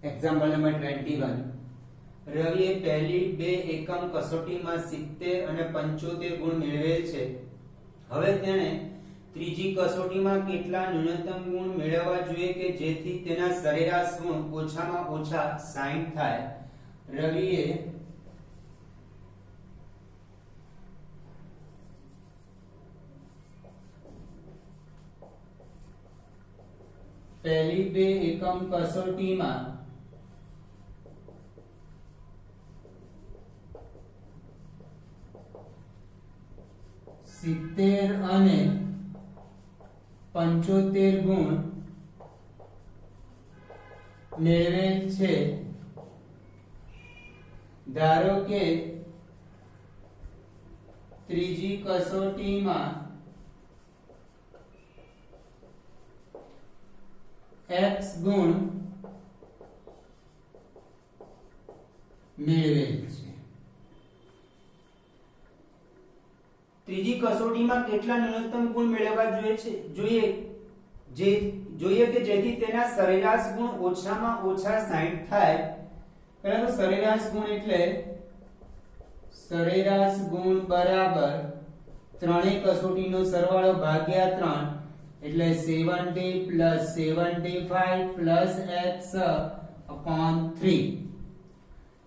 Example number 21 રવિએ પહેલી બે એકમ કસોટીમાં 70 અને 75 ગુણ મેળવેલ છે. હવે તેણે ત્રીજી કસોટીમાં કેટલા ન્યૂનતમ ગુણ મેળવવા જોઈએ કે જેથી તેના સરેરાશ ગુણ ઓછામાં ઓછા 60 થાય. રવિએ પહેલી બે એકમ કસોટીમાં 70 અને 75 ગુણ મેળવેલ છે. ધારો કે ત્રીજી કસોટીમાં x ગુણ મેળવેલ છે. ત્રીજી કસોટીમાં કેટલા ન્યૂનતમ ગુણ મેળવવા જોઈએ કે જેથી તેના સરેરાશ ગુણ ઓછામાં ઓછા 60 થાય. પહેલા તો સરેરાશ ગુણ એટલે સરેરાશ ગુણ બરાબર ત્રણેય કસોટીનો સરવાળો ભાગ્યા 3 એટલે 70 + 75 + x upon 3.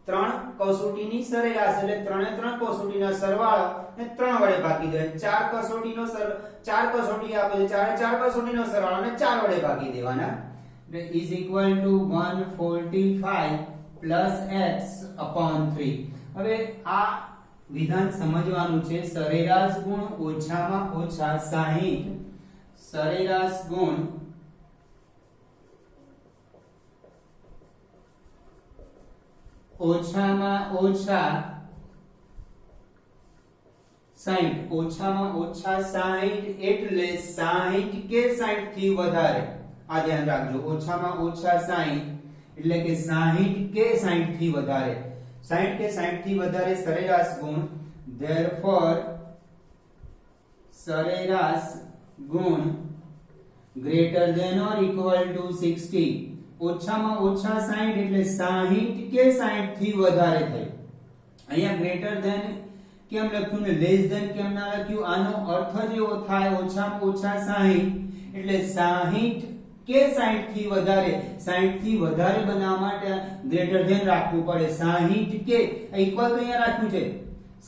ત્રણ કસોટીની સરેરાશ એટલે ત્રણે ત્રણ કસોટીના સરવાળો ને 3 વડે ભાગી દેવાના. ચાર કસોટી આપે છે, ચાર કસોટીનો સરવાળો ને 4 વડે ભાગી દેવાના. એટલે is equal to 145 + x upon 3. હવે આ વિધાન સમજવાનું છે. સરેરાશ ગુણ ઓછામાં ઓછા 60, સરેરાશ ગુણ ઓછામાં ઓછા 60, ઓછામાં ઓછા 60 એટલે 60 કે 60 થી વધારે. આ ધ્યાન રાખજો, ઓછામાં ઓછા 60 એટલે કે 60 કે 60 થી વધારે. 60 કે 60 થી વધારે સરેરાશ ગુણ. therefore સરેરાશ ગુણ greater than or equal to 60. ઓછામાં ઓછા 60 એટલે 60 કે 60 થી વધારે થાય. અહીંયા ગ્રેટર ધેન કેમ લખ્યું ને લેસ ધેન કેમ ના લખ્યું? આનો અર્થ જ એવો થાય ઓછામાં ઓછા 60 એટલે 60 કે 60 થી વધારે. 60 થી વધારે બનાવવા માટે ગ્રેટર ધેન રાખવું પડે. 60 કે ઇક્વલ તો અહીંયા રાખ્યું છે,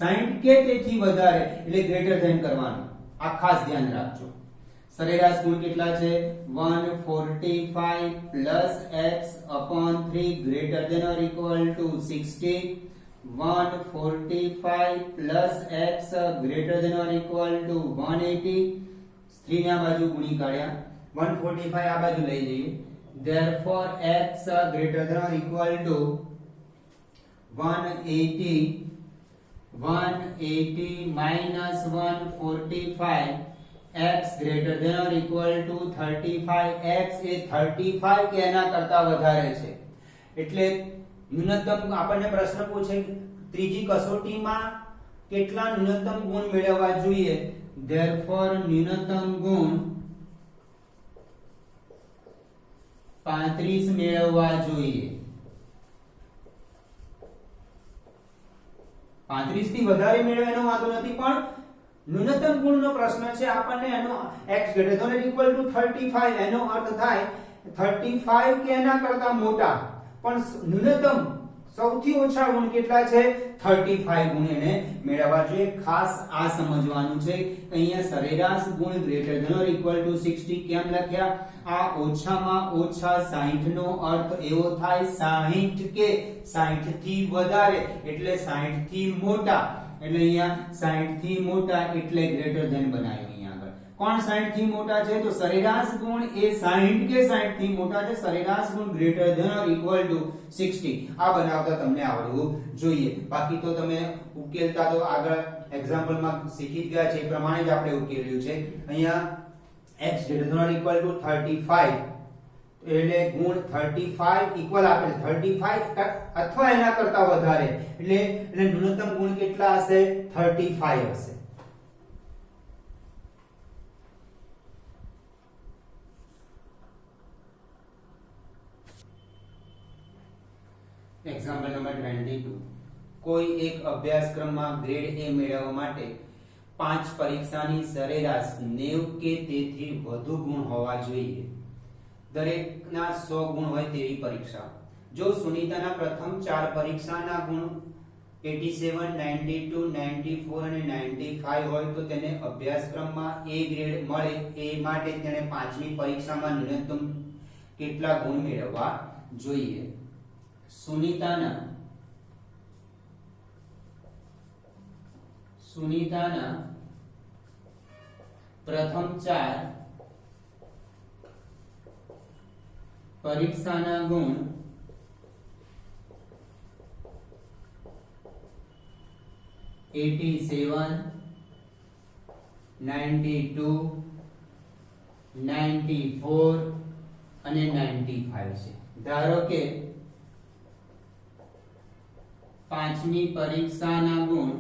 60 કે તેથી વધારે એટલે ગ્રેટર ધેન કરવાનું. આ ખાસ ધ્યાન રાખજો. સરેરાશ ગુણ કેટલા છે? 145 + x upon 3 greater than or equal to 60. 145 + x greater than or equal to 180. 3 ને આ બાજુ ગુણી કાઢ્યા, 145 આ બાજુ લઈ જઈએ. therefore x greater than or equal to 180. 180 minus 145, x greater than or equal to 35. x એ 35 કે એના કરતા વધારે છે. એટલે ન્યૂનતમ આપણને પ્રશ્ન પૂછે ત્રીજી કસોટીમાં કેટલા ન્યૂનતમ ગુણ મેળવવા જોઈએ. therefore ન્યૂનતમ ગુણ 35 મેળવવા જોઈએ. 35 થી વધારે મેળવે એનો વાંધો નથી, પણ ન્યૂનતમ ગુણનો પ્રશ્ન છે આપણને. એનો x greater than or equal to 35 એનો અર્થ થાય 35 કે એના કરતા મોટા. પણ ન્યૂનતમ સૌથી ઓછા ગુણ કેટલા છે? 35 ગુણ એને મેળવવા જોઈએ. ખાસ આ સમજવાનું છે. અહીંયા સરેરાશ ગુણ greater than or equal to 60 કેમ લખ્યા? આ ઓછામાં ઓછા 60 નો અર્થ એવો થાય 60 કે 60 થી વધારે એટલે 60 થી મોટા. એટલે અહીંયા 60 થી મોટા એટલે ગ્રેટર ધેન બનાવ્યું. અહીંયા આગળ કોણ 60 થી મોટા છે? તો સરેરાશ ગુણ એ 60 કે 60 થી મોટા છે. સરેરાશ ગુણ greater than or equal to 60. આ બનાવતા તમને આવડવું જોઈએ. બાકી તો તમે ઉકેલતા તો આગળ એક્ઝામ્પલમાં શીખી જ ગયા છે, એ પ્રમાણે જ આપણે ઉકેલ્યું છે. અહીંયા x greater than or equal to 35 એટલે ગુણ 35 ઇક્વલ આપે છે 35 અથવા એના કરતા વધારે. એટલે ન્યૂનતમ ગુણ કેટલા હશે? 35 હશે. એક્ઝામ્પલ નંબર 22 કોઈ એક અભ્યાસક્રમમાં ગ્રેડ એ મેળવવા માટે 5 પરીક્ષાની સરેરાશ 90 કે તેથી વધુ ગુણ હોવા જોઈએ. દરેકના 100 ગુણ હોય તેવી પરીક્ષા. જો સુનીતાના પ્રથમ 4 પરીક્ષાના ગુણ 87, 92, 94 અને 95 હોય તો તેને અભ્યાસક્રમમાં એ ગ્રેડ મળે. એ માટે તેણે 5મી પરીક્ષામાં ન્યૂનતમ કેટલા ગુણ મેળવવા જોઈએ? સુનીતાના પ્રથમ 4 પરીક્ષાના ગુણ 87, 92, 94 અને 95 છે. ધારો કે 5મી પરીક્ષાના ગુણ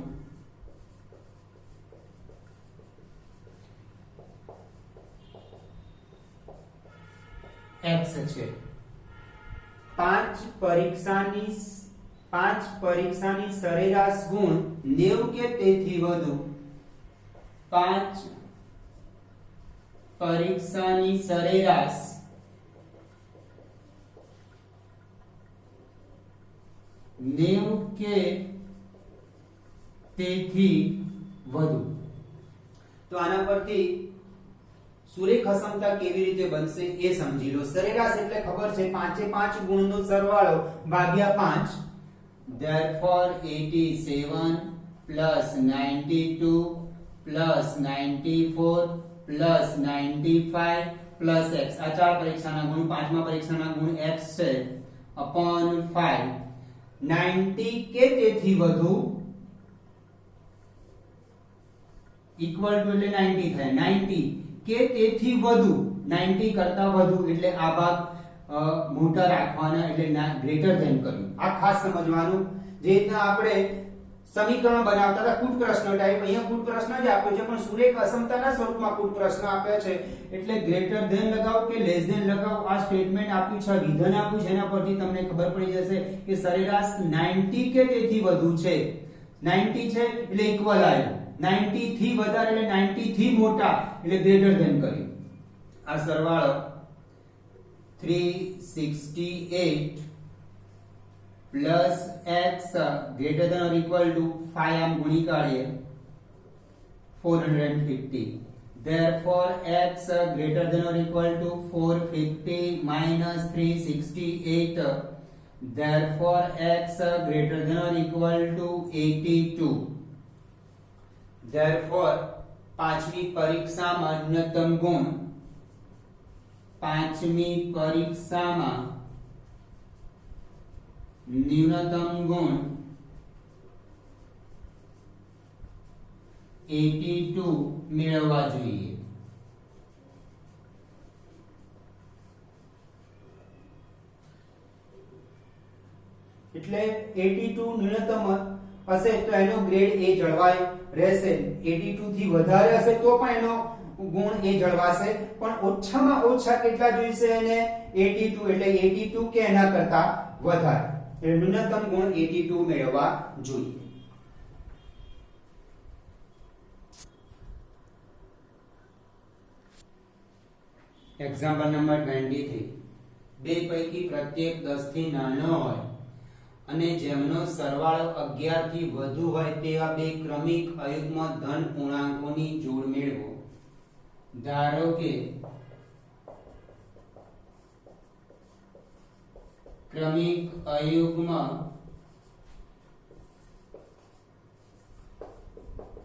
x છે. 5 પરીક્ષાની સરેરાશ ગુણ 90 કે તેથી વધુ. 5 પરીક્ષાની સરેરાશ 90 કે તેથી વધુ. તો આના પરથી સુરેખ અસમતા કેવી રીતે બનશે એ સમજી લો. સરેરાશ એટલે ખબર છે 5 ગુણનો સરવાળો ભાગ્યા 5. therefore 87 plus 92 plus 94 plus 95 plus x. આ 4 પરીક્ષાના ગુણ, 5મા પરીક્ષાના ગુણ x છે upon 5. 90 કે તેથી વધુ equal to એટલે 90 થાય. 90 કે તેથી વધુ, 90 કરતા વધુ એટલે આ ભાગ મોટા રાખવાના, એટલે ગ્રેટર ધેન કર્યું. આ ખાસ સમજવાનું. જે રીતના આપણે સમીકરણ બનાવતા હતા કૂટ પ્રશ્ન ટાઈપ, અહીંયા કૂટ પ્રશ્ન જ આપ્યો છે પણ સુરેખ અસમતાના સ્વરૂપમાં કૂટ પ્રશ્ન આપ્યા છે. એટલે ગ્રેટર ધેન લગાવો કે લેસ ધેન લગાવો, આ સ્ટેટમેન્ટ આપ્યું છે, વિધાન આપ્યું છે, એના પરથી તમને ખબર પડી જશે કે સરેરાશ 90 કે તેથી વધુ છે. 90 છે એટલે ઇક્વલ આવ્યું, 90 થી વધારે એટલે 90 થી મોટા એટલે ગ્રેટર ધેન કર્યું. આ સરવાળો 368 plus x greater than or equal to 5 આમ ગુણી કાઢીએ 450. therefore x greater than or equal to 450 minus 368. therefore x greater than or equal to 82. therefore 5મી પરીક્ષામાં ન્યૂનતમ ગુણ, 5મી પરીક્ષામાં ન્યૂનતમ ગુણ 82 મેળવવા જોઈએ. એટલે 82 ન્યૂનતમ હશે તો એનો ગ્રેડ એ જળવાય રહેશે. 82 થી વધારે હશે તો પણ એનો ગુણ એ જળવાશે, પણ ઓછામાં ઓછા કેટલા જોઈશે એને? 82 એટલે 82 કે એના કરતા વધારે. ન્યૂનતમ ગુણ 82 મેળવવા જોઈએ. એક્ઝામ્પલ નંબર 23 બે પૈકી પ્રત્યેક 10 થી નાનો હોય અને જેમનો સરવાળો 11 થી વધુ હોય તેવા બે ક્રમિક અયુગ્મ ધન પૂર્ણાંકોની જોડ મેળવો. ધારો કે ક્રમિક અયુગ્મ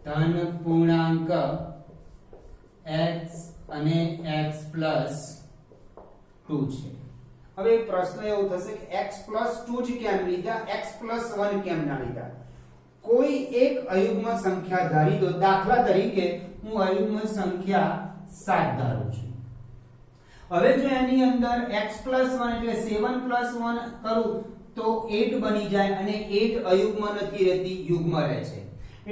ધન પૂર્ણાંક x અને x plus 2 છે. હવે પ્રશ્ન એવો થશે કે x plus 2 જ કેમ લીધા, x plus 1 કેમ ના લીધા? કોઈ એક અયુગ્મ સંખ્યા ધારી દો. દાખલા તરીકે હું અયુગ્મ સંખ્યા 7 ધારું છું. હવે જો એની અંદર x plus 1 એટલે 7 plus 1 કરું તો 8 બની જાય અને 8 અયુગ્મ નથી રહેતી, યુગ્મ રહે છે.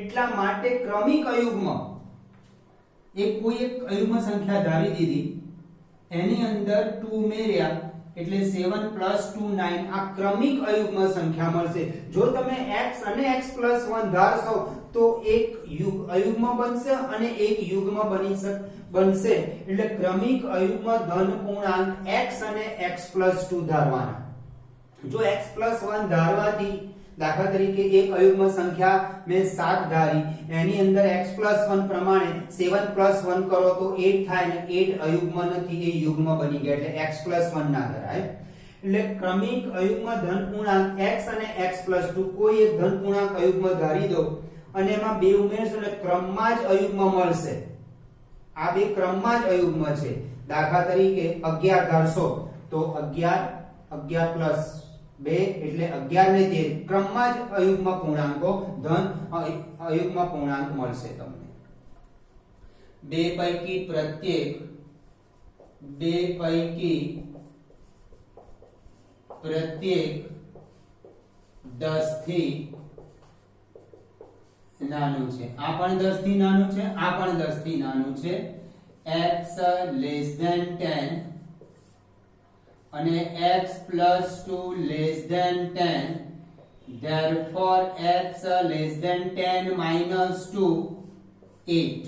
એટલા માટે ક્રમિક અયુગ્મ કોઈ એક અયુગ્મ સંખ્યા ધારી દીધી, એની અંદર 2 ઉમેર્યા એટલે 7 + 2 9 આ ક્રમિક અયુગ્મ સંખ્યા મળશે. જો તમે x અને x + 1 ધારશો તો એક અયુગ્મ બનશે અને એક યુગ્મ બનશે. એટલે ક્રમિક અયુગ્મ ધન પૂર્ણાંક x અને x + 2 ધારવાના. જો x + 1 ધારવાથી દાખલા તરીકે એક અયુગ્મ સંખ્યા મેં 7 ધારી, એની અંદર x + 1 પ્રમાણે 7 + 1 કરો તો 8 થાય ને 8 અયુગ્મ નથી, એ યુગ્મ બની ગયા, એટલે x + 1 ના ધરાય. એટલે ક્રમિક અયુગ્મ ધન પૂર્ણાંક x અને x + 2 કોઈ એક ધન પૂર્ણાંક અયુગ્મ ધારી દો અને એમાં બે ઉમેરશો એટલે ક્રમમાં જ અયુગ્મ મળશે. આ બે ક્રમમાં જ અયુગ્મ છે. દાખલા તરીકે 11 ધારશો તો 11 + 2 એટલે 11 ને 13 ક્રમમાં જ અયુગ્મ પૂર્ણાંકો ધન અયુગ્મ પૂર્ણાંક મળશે તમને. બે પૈકી પ્રત્યેક 10 થી નાનું છે. આ પણ 10 થી નાનું છે, આ પણ 10 થી નાનું છે. x < 10 અને x + 2 < 10. therefore x < 10 - 2 8.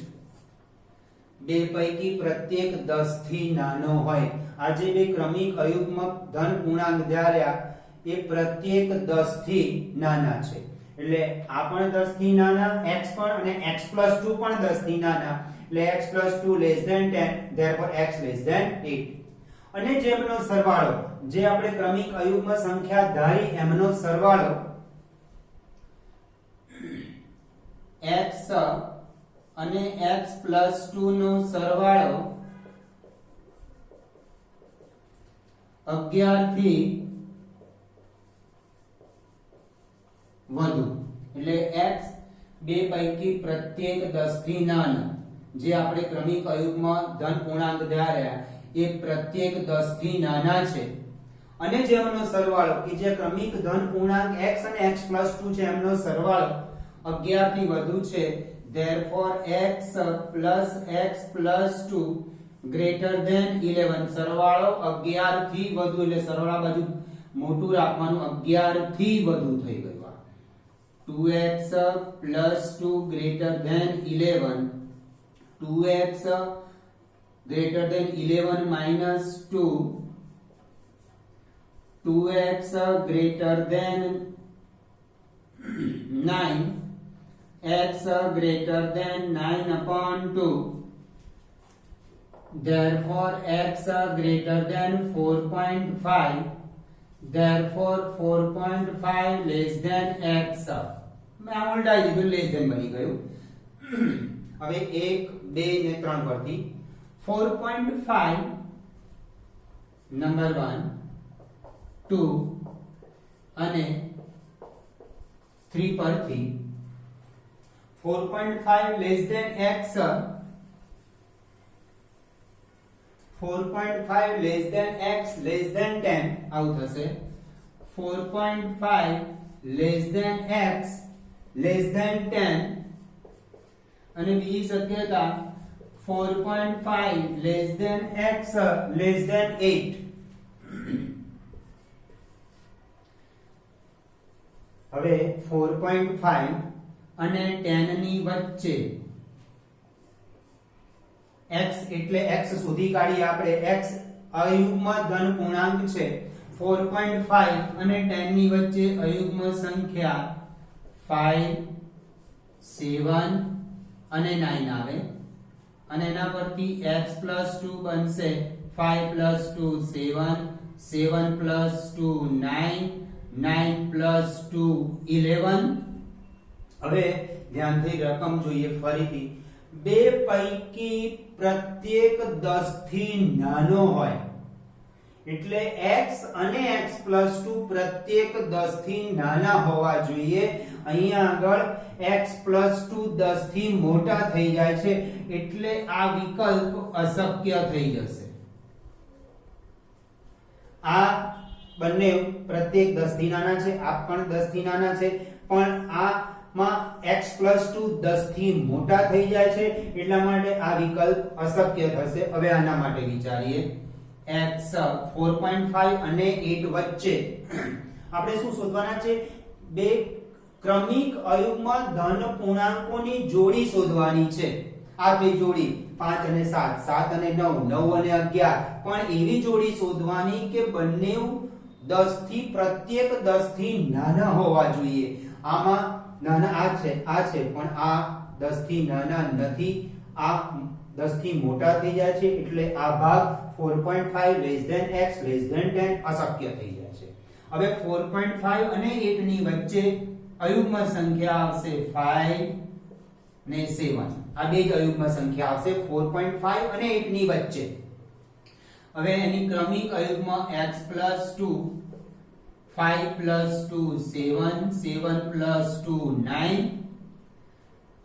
બે પૈકી પ્રત્યેક 10 થી નાનો હોય. આ જે બે ક્રમિક અયુગ્મ ધન પૂર્ણાંક ધાર્યા એ પ્રત્યેક 10 થી નાના છે. એટલે આ પણ 10 થી નાના, x પણ અને x + 2 પણ 10 થી નાના, એટલે x + 2 < 10. therefore x < 8. અને જેમનો સરવાળો, જે આપણે ક્રમિક અયુગ્મ સંખ્યા ધારી એમનો સરવાળો x અને x + 2 નો સરવાળો 11 થી વધુ. એટલે x બે પૈકી પ્રત્યેક 10 થી નાના, જે આપણે ક્રમિક અયુગ્મ ધન પૂર્ણાંક ધાર્યા એ પ્રત્યેક 10 થી નાના છે. અને જેમનો સરવાળો કે જે ક્રમિક ધન પૂર્ણાંક x અને x + 2 છે એમનો સરવાળો 11 થી વધુ છે. therefore x + x + 2 < 11. સરવાળો 11 થી વધુ, એટલે સરવાળા બાજુ મોટું રાખવાનું, 11 થી વધુ થઈ ગયું. 2x + 2 < 11. 2x < 11 - 2. 2x < 9. x < 9/2. therefore x < 4.5. therefore 4.5 < x. મેં આ ઉલટાઈ દીધું, લેસ ધેન બની ગયું. હવે 1 2 ને 3 પરથી 4.5 નંબર 1 2 અને 3 પરથી 4.5 < x. 4.5 < x < 10 આવું થશે. 4.5 < x < 10 અને બીજી શક્યતા 4.5 < x < 8. હવે 4.5 અને 10 ની વચ્ચે x એટલે x સુધી કાઢી આપણે. x અયુગ્મ ધન પૂર્ણાંક છે. 4.5 અને 10 ની વચ્ચે અયુગ્મ સંખ્યા 5 7 અને 9 આવે અને એના પરથી x + 2 બનશે 5 + 2 7 7 + 2 9 9 + 2 11. હવે ધ્યાનથી રકમ જોઈએ ફરીથી. બે પૈકી પ્રત્યેક 10 થી નાનો હોય એટલે x અને x + 2 પ્રત્યેક 10 થી નાના હોવા જોઈએ. અહીંયા આગળ x + 2 10 થી મોટા થઈ જાય છે એટલે આ વિકલ્પ અશક્ય થઈ જશે. આ બંને પ્રત્યેક 10 થી નાના છે, આ પણ 10 થી નાના છે, પણ આમાં x + 2 10 થી મોટા થઈ જાય છે એટલા માટે આ વિકલ્પ અશક્ય થશે. હવે આના માટે વિચારીએ. x 4.5 અને 8 વચ્ચે આપણે શું શોધવાના છે? બે ક્રમિક અયુગ્મ ધન પૂર્ણાંકોની જોડી શોધવાની છે. આ બે જોડી 5 અને 7, 7 અને 9, 9 અને 11, પણ એવી જોડી શોધવાની કે બંને 10 થી પ્રત્યેક 10 થી નાના હોવા જોઈએ. આમાં નાના આ છે પણ આ 10 થી નાના નથી, આ 10 થી મોટા થઈ જાય છે, એટલે આ ભાગ 4.5 x 10 અશક્ય થઈ જાય છે. હવે 4.5 અને 8 ની વચ્ચે અયુગ્મ સંખ્યા આવશે 5 ને 7. આ બે જ અયુગ્મ સંખ્યા આવશે 4.5 અને 8 ની વચ્ચે. હવે એની ક્રમિક અયુગ્મ x + 2, 5 + 2 7, 7 + 2 9.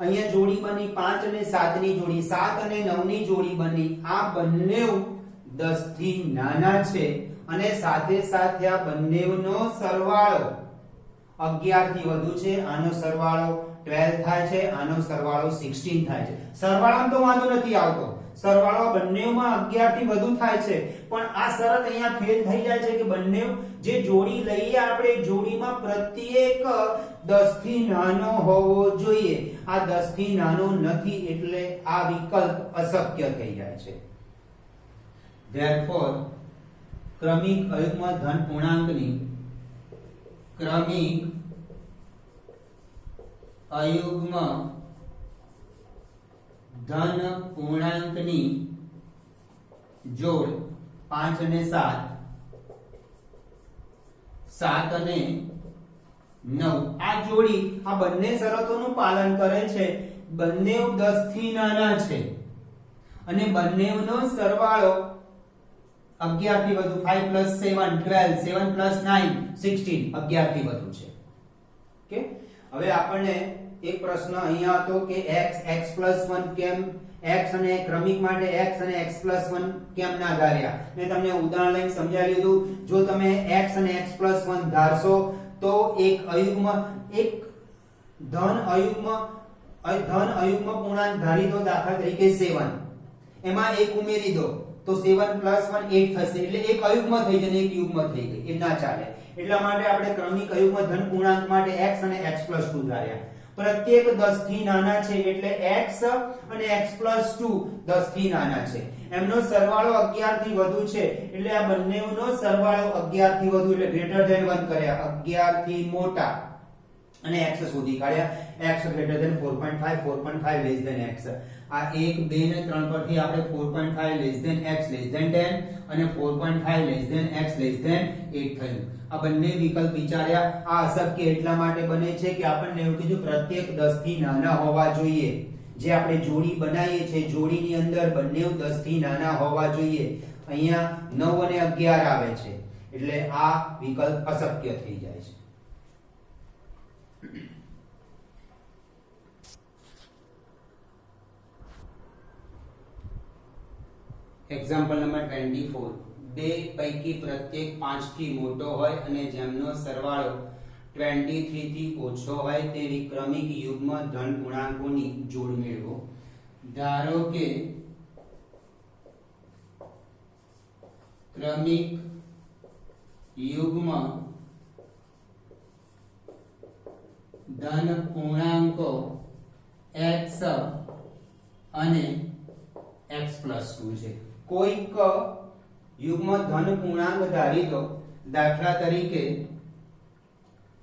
અહીંયા જોડી બની 5 અને 7 ની જોડી, 7 અને 9 ની જોડી બની. આ બંને 10 થી નાના છે અને સાથે સાથે આ બંનેનો સરવાળો 11 થી વધુ છે. આનો સરવાળો 12 થાય છે, આનો સરવાળો 16 થાય છે. સરવાળામાં તો વાંધો નથી આવતો, સરવાળો બંનેમાં 11 થી વધુ થાય છે, પણ આ શરત અહીંયા ફેલ થઈ જાય છે કે બંને જે જોડી લઈએ આપણે, જોડીમાં પ્રત્યેક 10 થી નાનો હોવો જોઈએ. આ 10 થી નાનો નથી, એટલે આ વિકલ્પ અશક્ય થઈ જાય છે. therefore ક્રમિક અયુગ્મ ધન પૂર્ણાંકની ક્રમિક અયુગ્મ ધન પૂર્ણાંકની જોડ 5 અને 7, 7 અને 9, આ જોડી આ બંને શરતોનું પાલન કરે છે. બંને 10 થી નાના છે અને બંનેનો સરવાળો 11 થી વધુ, 5 + 7 12, 7 + 9 16, 11 થી વધુ છે. ઓકે, હવે આપણને એક પ્રશ્ન અહીંયા હતો કે x + 1 કેમ, x અને ક્રમિક માટે x અને x + 1 કેમ ના ધાર્યા? મેં તમને ઉદાહરણ લઈને સમજાવી લીધું. જો તમે x અને x + 1 ધારશો તો એક અયુગ્મ, એક ધન અયુગ્મ પૂર્ણાંક ધારી દો. દાખલા તરીકે 7, એમાં એક ઉમેરી દો તો 7 + 1 8 થશે, એટલે એક અયુગ્મ થઈ જશે, એક યુગ્મ થઈ ગઈ. એ ના ચાલે. એટલા માટે આપણે ક્રમિક અયુગ્મ ધન પૂર્ણાંક માટે x અને x + 2 ધાર્યા. પ્રત્યેક 10 થી નાના છે, એટલે x અને x + 2 10 થી નાના છે. એમનો સરવાળો 11 થી વધુ છે, એટલે આ બંનેનો સરવાળો 11 થી વધુ, એટલે ગ્રેટર ધેન 1 કર્યા, 11 થી મોટા, અને x શોધી કાઢ્યા. x > 4.5, 4.5 x. આ 1 2 ને 3 પરથી આપણે 4.5 x 10 અને 4.5 x 8 થયું. આ બંને વિકલ્પ વિચાર્યા. આ અશક્ય એટલા માટે બને છે કે આપણને એવું કીધું પ્રત્યેક 10 થી નાના હોવા જોઈએ. જે આપણે જોડી બનાવીએ છીએ, જોડીની અંદર બંને 10 થી નાના હોવા જોઈએ. અહીંયા 9 અને 11 આવે છે, એટલે આ વિકલ્પ અશક્ય થઈ જાય છે. Example number 24. બે પૈકી પ્રત્યેક 5 થી મોટો હોય અને જેમનો સરવાળો 23 થી ઓછો હોય તેવી ક્રમિક યુગ્મ ધન પૂર્ણાંકોની જોડ મેળવો. ધારો કે ક્રમિક યુગ્મ ધન પૂર્ણાંકો x અને x + 2 છે. કોઈક યુગ્મ ધન પૂર્ણાંક ધારી દો. દાખલા તરીકે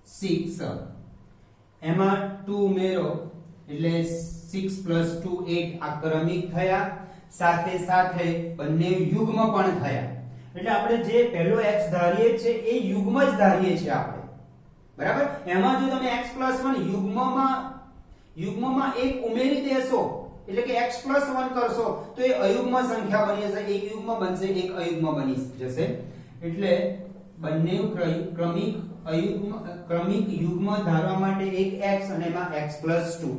6, એમાં 2 ઉમેરો એટલે 6 + 2 8. આ ક્રમિક થયા, સાથે સાથે બંને યુગ્મ પણ થયા. એટલે આપણે જે પહેલો x ધારીએ છે એ યુગ્મ જ ધારીએ છીએ આપણે, બરાબર. એમાં જો તમે x + 1 યુગ્મમાં એક ઉમેરી દેશો, એટલે કે x + 1 કરશો તો એ અયુગ્મ સંખ્યા બની જશે. એક યુગ્મ બનશે, એક અયુગ્મ બની જશે. એટલે બંને ક્રમિક યુગ્મ ધારવા માટે એક x અને એમાં x + 2.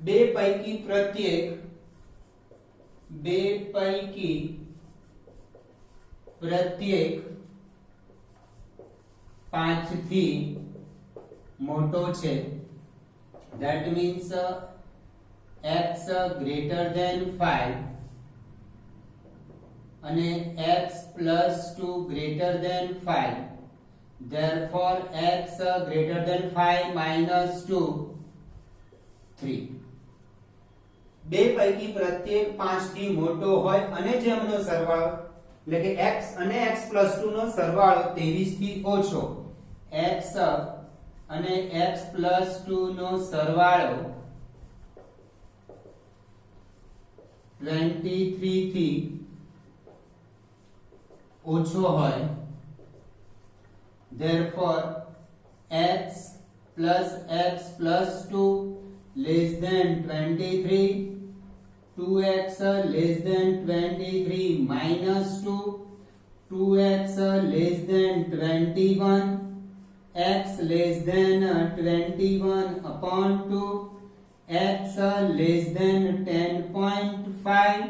બે પૈકી પ્રત્યેક 5 થી મોટો છે. that means x greater than 5 અને x + 2 greater than 5, therefore x greater than 5 minus 2 3. બે પૈકી પ્રત્યેક 5 થી મોટો હોય અને જેમનો સરવાળો એટલે કે x અને x + 2 નો સરવાળો 23 થી ઓછો, x અને x + 2 નો સરવાળો 23 થી ઓછો હોય, therefore x plus x plus 2 less than 23, 2x less than 23 minus 2, 2x less than 21, x less than 21 upon 2, x less than 10.5.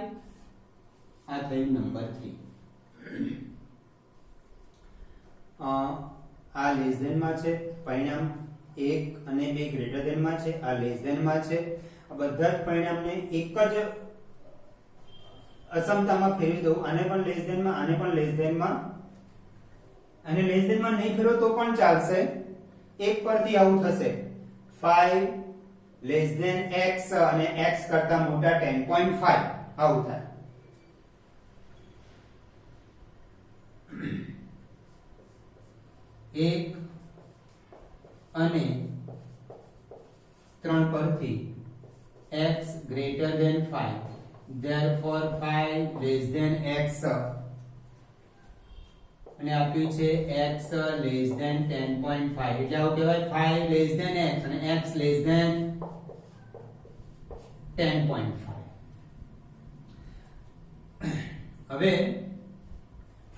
આ થયું નંબર 3. આ લેસ ધેન માં છે, પરિણામ 1 અને 2 ગ્રેટર ધેન માં છે, આ લેસ ધેન માં છે. આ બધા જ પરિણામને એક જ અસમતામાં ફેરવી દઉં, આને પણ લેસ ધેન માં, આને પણ લેસ ધેન માં. અને લેસ ધેન માં નહીં ફેરવો તો પણ ચાલશે, એક પરથી આવું થશે 5 લેસ ધેન x અને x કરતા મોટા 10.5 આવું થાય. એક અને 3 પરથી x greater than 5, therefore 5 less than x, અને આપ્યું છે x less than 10.5, એટલે આવું કહેવાય 5 less than x અને x less than 10.5. હવે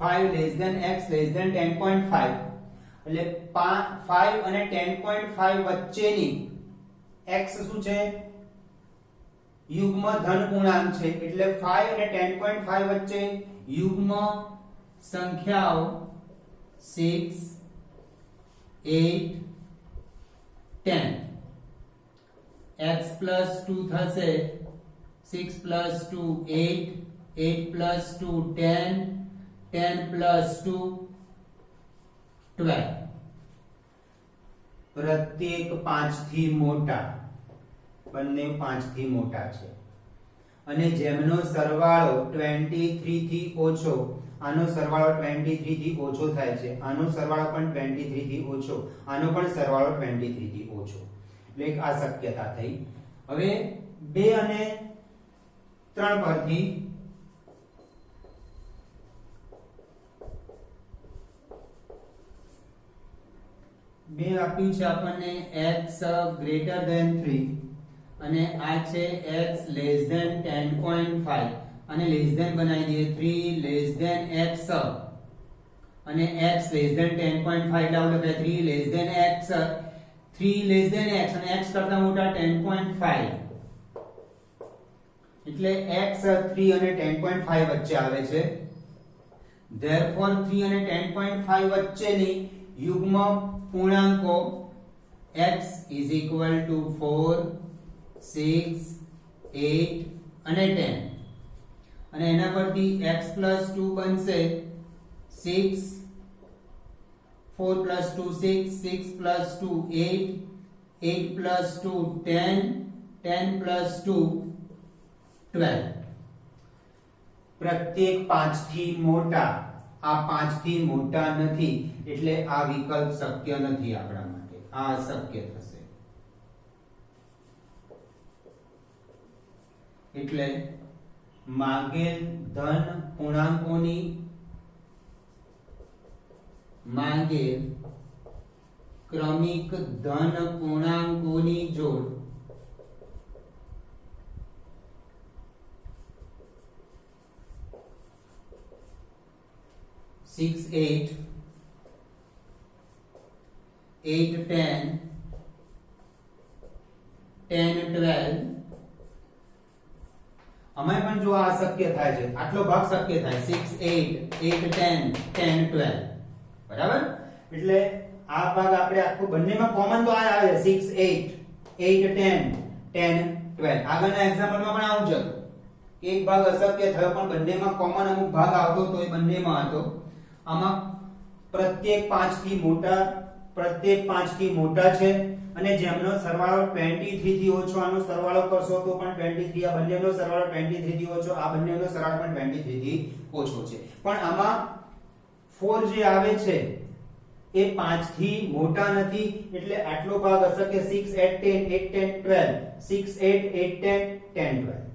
5 less than x less than 10.5 એટલે 5 અને 10.5 વચ્ચેની x શું છે? યુગ્મ ધન પૂર્ણાંક છે, એટલે 5 અને 10.5 વચ્ચે યુગ્મ સંખ્યાઓ 6, 8, 10. x plus 2 થશે 6 plus 2 8, 8 plus 2 10, 10 plus 2 12. પ્રત્યેક 5 થી મોટા, બંને 5 થી મોટા છે અને જેમનો સરવાળો 23 થી ઓછો, આનો સરવાળો 23 થી ઓછો થાય છે, આનો સરવાળો પણ 23 થી ઓછો, આનો પણ સરવાળો 23 થી ઓછો, એટલે આ શક્યતા થઈ. હવે 2 અને 3 પરથી બે આપ્યું છે આપણને x greater than 3 અને આ છે x less than 10.5 અને less than બનાવી દઈએ 3 less than x અને x less than 10.5 એટલે આવું લખાય 3 less than x, 3 less than x અને x કરતા મોટા 10.5 એટલે x 3 અને 10.5 વચ્ચે આવે છે. therefore 3 અને 10.5 વચ્ચેની યુગ્મ પૂર્ણાંકો x is equal to 4, 6, 8 અને 10 અને એના પરથી x plus 2 બનશે 6, 4 plus 2 6, 6 plus 2 8, 8 plus 2 10, 10 plus 2 12. પ્રત્યેક 5 થી મોટા, આ 5 થી મોટા નથી એટલે આ વિકલ્પ શક્ય નથી આપણા માટે, આ અશક્ય થશે. એટલે માંગેલ ધન પૂર્ણાંકોની ક્રમિક ધન પૂર્ણાંકોની જોડ 6, 8, 8, 10, 10, 12. અમાય પણ જો આ શક્ય થાય છે, આટલો ભાગ શક્ય થાય 6, 8, 8, 10, 10, 12 બરાબર. એટલે આ ભાગ આપણે આખો બંનેમાં કોમન તો આ આવે 6, 8, 8, 10, 10, 12. આગળના એક્ઝામ્પલમાં પણ આવું જ હતું. એક ભાગ અશક્ય થયો પણ બંનેમાં કોમન અમુક ભાગ આવતો તો એ બંનેમાં હતો. આમાં પ્રત્યેક 5 થી મોટા છે અને જેમનો સરવાળો 23 થી ઓછો, આનો સરવાળો કરશો તો પણ 23, આ બંનેનો સરવાળો 23 થી ઓછો, આ બંનેનો સરવાળો પણ 23 થી ઓછો છે. પણ આમાં 4 જે આવે છે એ 5 થી મોટા નથી એટલે આટલો ભાગ અશક્ય. 6 8 10 8 10 12 6 8 8 10 10 12